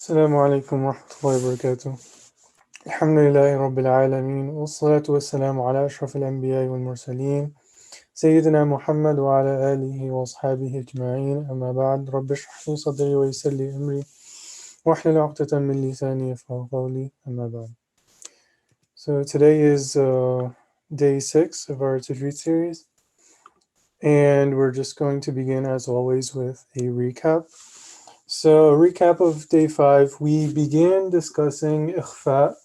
السلام عليكم ورحمة الله وبركاته. الحمد لله رب العالمين، والصلاة والسلام على أشرف الأنبياء والمرسلين سيدنا محمد وعلى آله وأصحابه أجمعين. أما بعد، رب اشرح لي صدري ويسر لي أمري واحلل عقدة من لساني يفقهوا قولي. أما بعد. So today is day 6 of our Tajweed series, and we're just going to begin as always with a recap. So, a recap of day 5, we began discussing ikhfa.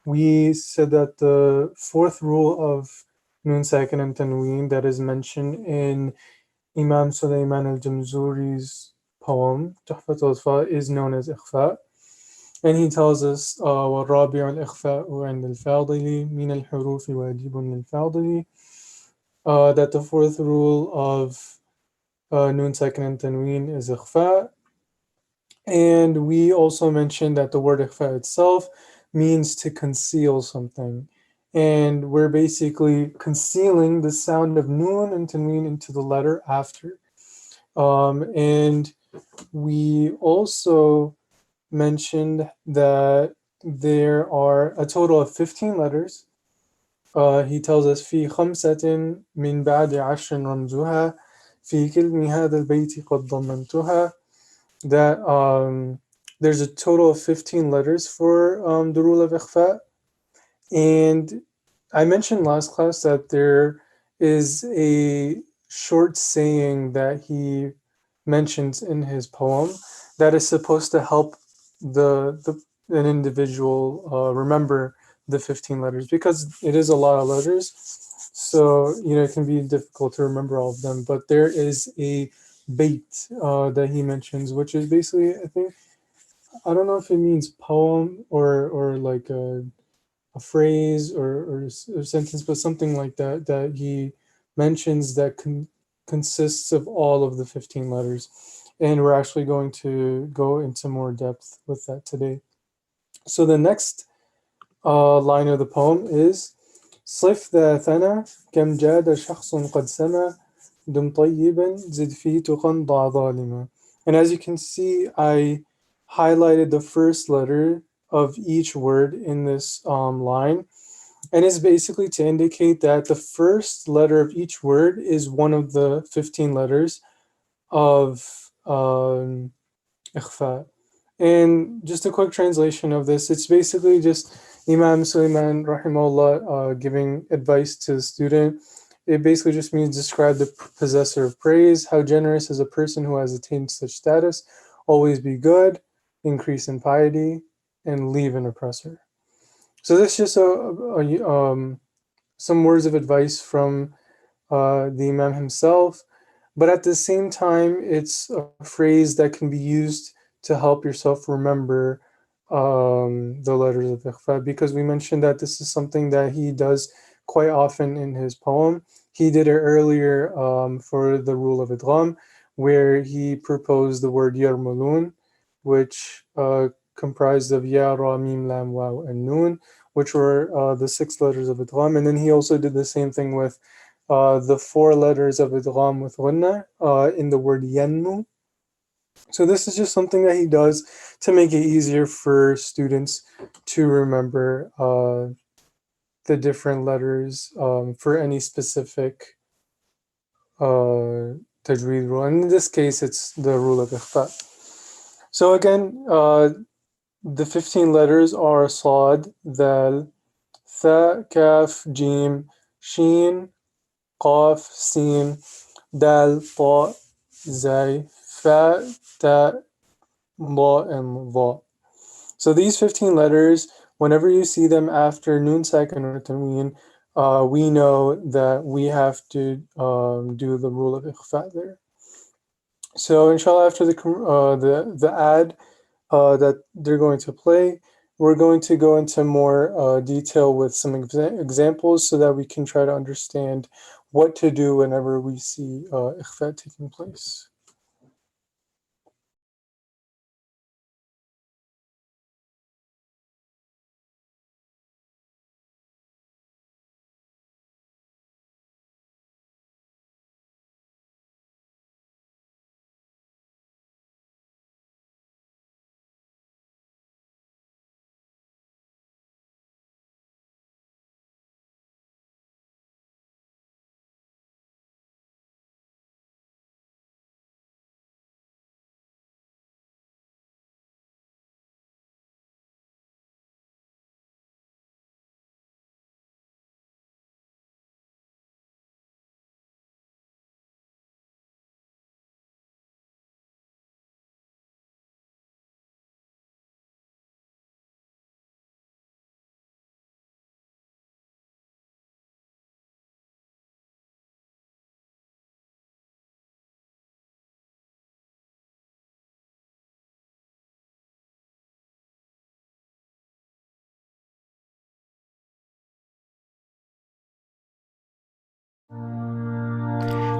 We said that the fourth rule of Nun Sakin and Tanween that is mentioned in Imam Sulaiman al-Jamzuri's poem, Tuhfat al-Fa, is known as ikhfa. And he tells us, وَالرَّابِعُ الْإِخْفَاءُ عِنْدَ الْفَاضِلِ مِنَ الْحُرُوفِ وَاجِبٌ لِلْفَاضِلِ, that the fourth rule of Nun Sakin and Tanween is ikhfa. And we also mentioned that the word ikhfa itself means to conceal something. And we're basically concealing the sound of noon and tanween into the letter after. And we also mentioned that there are a total of 15 letters. He tells us في خمسة من بعد عشر رمزها في كلم هذا البيت قد ضمنتها, that there's a total of 15 letters for the rule of ikhfa. And I mentioned last class that there is a short saying that he mentions in his poem that is supposed to help an individual remember the 15 letters, because it is a lot of letters. So, it can be difficult to remember all of them. But there is a bait that he mentions, which is basically, I don't know if it means poem or like a phrase or a sentence, but something like that, that he mentions that consists of all of the 15 letters. And we're actually going to go into more depth with that today. So the next line of the poem is صف ذا ثنا كم جاد شخص قد سما دم طيبا زد فيه تقى ضع ظالما. And as you can see, I highlighted the first letter of each word in this line, and it's basically to indicate that the first letter of each word is one of the 15 letters of ikhfa. And just a quick translation of this, it's basically just Imam Sulaiman rahimahullah giving advice to the student. It basically just means describe the possessor of praise. How generous is a person who has attained such status? Always be good, increase in piety, and leave an oppressor. So this is just some words of advice from the Imam himself, but at the same time, it's a phrase that can be used to help yourself remember the letters of ikhfa, because we mentioned that this is something that he does quite often in his poem. He did it earlier for the rule of idgham, where he proposed the word yarmulun, which comprised of ya, ra, mim, lam, waw, and noon, which were the 6 letters of idgham. And then he also did the same thing with the 4 letters of idgham with ghunna in the word yanmu. So this is just something that he does to make it easier for students to remember the different letters for any specific tajweed rule. And in this case, it's the rule of ikhfa. So again, the 15 letters are Sad, Dal, Tha, Kaf, Jim, Sheen, Qaf, Sin, Dal, Ta, Zay, Fa, Ta, La, and La. So these 15 letters, whenever you see them after Nun Sakin or Tanween, we know that we have to do the rule of ikhfa there. So inshallah, after the ad that they're going to play, we're going to go into more detail with some examples so that we can try to understand what to do whenever we see ikhfa taking place.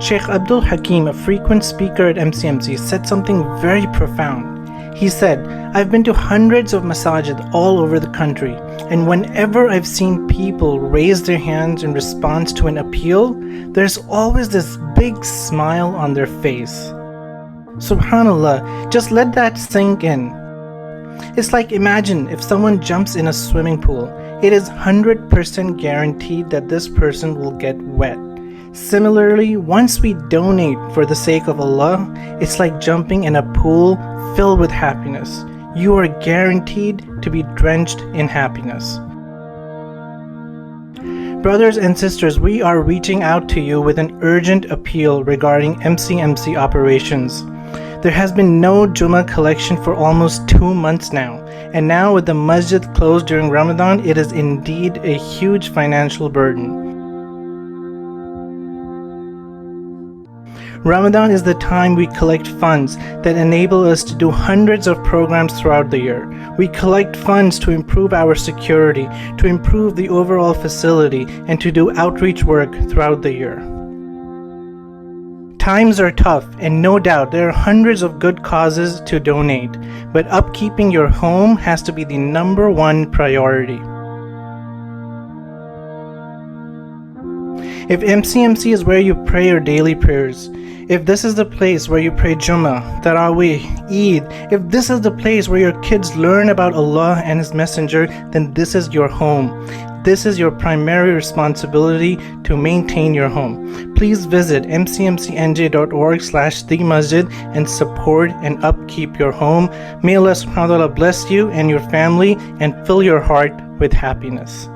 Sheikh Abdul Hakim, a frequent speaker at MCMC, said something very profound. He said, I've been to hundreds of masajid all over the country, and whenever I've seen people raise their hands in response to an appeal, there's always this big smile on their face. Subhanallah, just let that sink in. It's like imagine if someone jumps in a swimming pool, it is 100% guaranteed that this person will get wet. Similarly, once we donate for the sake of Allah, it's like jumping in a pool filled with happiness. You are guaranteed to be drenched in happiness. Brothers and sisters, we are reaching out to you with an urgent appeal regarding MCMC operations. There has been no Jummah collection for almost 2 months now, and now with the masjid closed during Ramadan, it is indeed a huge financial burden. Ramadan is the time we collect funds that enable us to do hundreds of programs throughout the year. We collect funds to improve our security, to improve the overall facility, and to do outreach work throughout the year. Times are tough, and no doubt there are hundreds of good causes to donate, but upkeeping your home has to be the number one priority. If MCMC is where you pray your daily prayers, if this is the place where you pray Jummah, Taraweeh, Eid, if this is the place where your kids learn about Allah and His Messenger, then this is your home. This is your primary responsibility to maintain your home. Please visit mcmcnj.org/themasjid and support and upkeep your home. May Allah subhanahu wa ta'ala bless you and your family and fill your heart with happiness.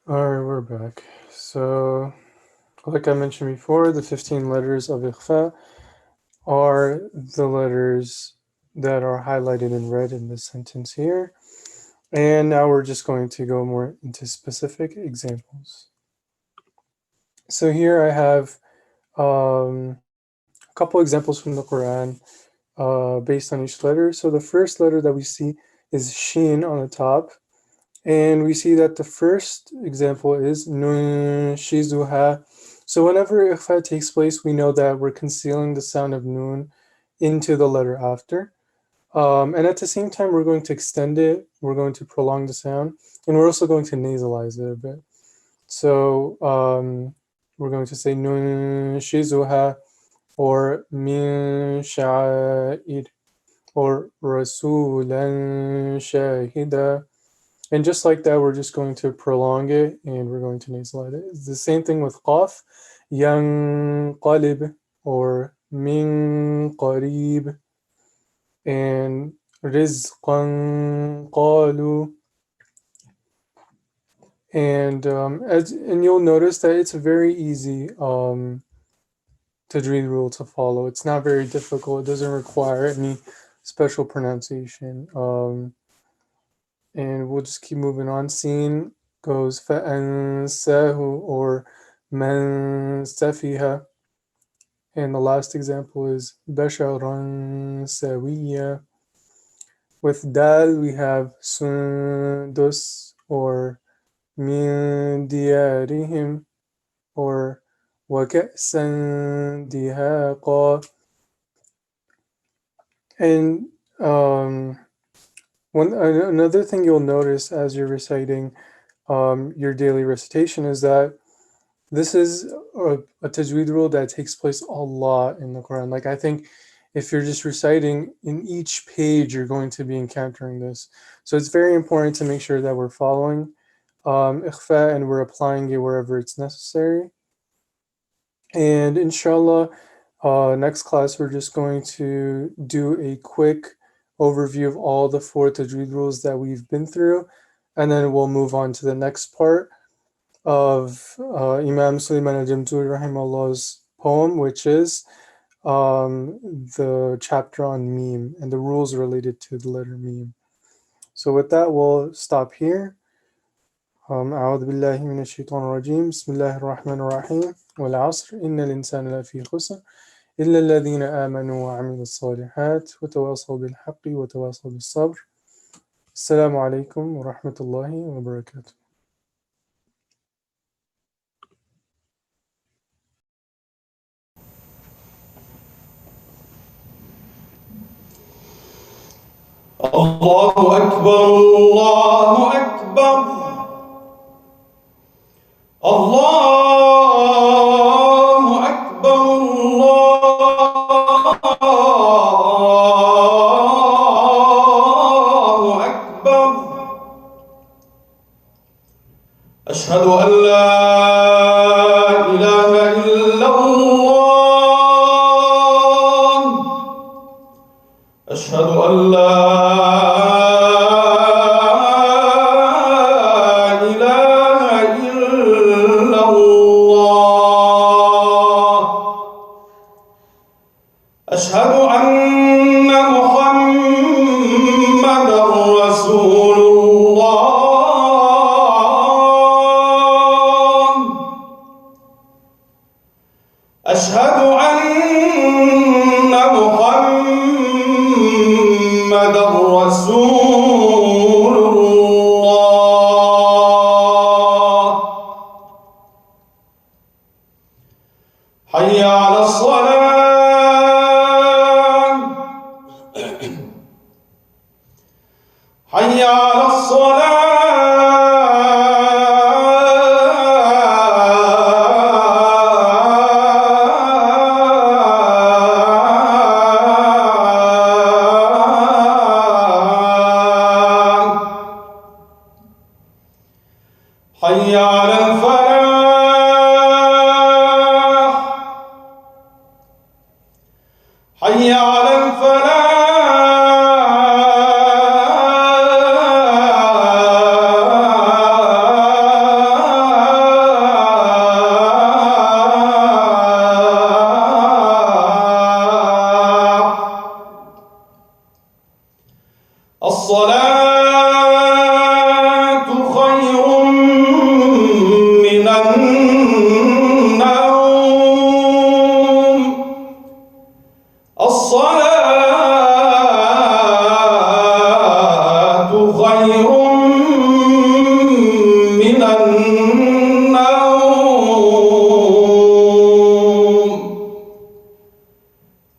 Alright, we're back. So, like I mentioned before, the 15 letters of Ikhfa are the letters that are highlighted in red in this sentence here. And now we're just going to go more into specific examples. So here I have a couple examples from the Quran based on each letter. So the first letter that we see is Shin on the top. And we see that the first example is Nun Shizuha. So whenever Ikhfa takes place, we know that we're concealing the sound of Nun into the letter after. And at the same time, we're going to extend it, we're going to prolong the sound, and we're also going to nasalize it a bit. So we're going to say Nun Shizuha, or Min Sha'id, or Rasulan Shahida. And just like that, we're just going to prolong it and we're going to nasalize it. It's the same thing with Qaf, Yanqalib, or Min Qarib, and Rizqan Qalu. And you'll notice that it's very easy tajweed rule to follow. It's not very difficult. It doesn't require any special pronunciation. And we'll just keep moving on. Scene goes فَأَنْسَاهُ, or مَنْ سَفِيهَ. And the last example is بَشَرًا سَوِيًّا. With Dal, we have Sundus, or من ديارهم or وكأسا دهاقا. And another thing you'll notice as you're reciting your daily recitation is that this is a tajweed rule that takes place a lot in the Quran. Like, I think if you're just reciting in each page, you're going to be encountering this. So it's very important to make sure that we're following ikhfa and we're applying it wherever it's necessary. And inshallah, next class, we're just going to do a quick overview of all the 4 tajweed rules that we've been through, and then we'll move on to the next part of Imam Sulaiman al-Jamturi rahimahullah's poem, which is the chapter on meme and the rules related to the letter meme. So with that, we'll stop here. أعوذ بالله من الشيطان الرجيم بسم الله الرحمن الرحيم والعصر إن الإنسان لفي خسر إلا الذين آمنوا وعملوا الصالحات وتواصوا بالحق وتواصوا بالصبر. السلام عليكم ورحمة الله وبركاته. الله أكبر الله أكبر الله أكبر الله أكبر أشهد أن لا إله إلا الله أشهد أن لا أشهد أن محمدًا رسول الله أشهد أن محمدًا رسول الله حي على الصلاة حي على الصلاة حي على الفلاح حي على الفلاح الصلاة خير من النوم الصلاة خير من النوم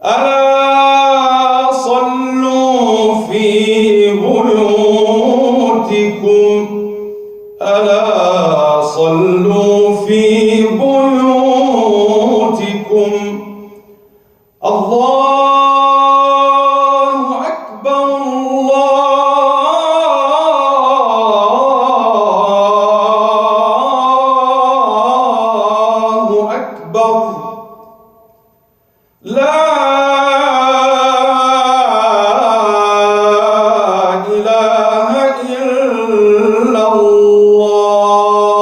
ألا صلوا في بيوتكم ألا صلوا في بيوتكم الله أكبر الله أكبر لا إله إلا الله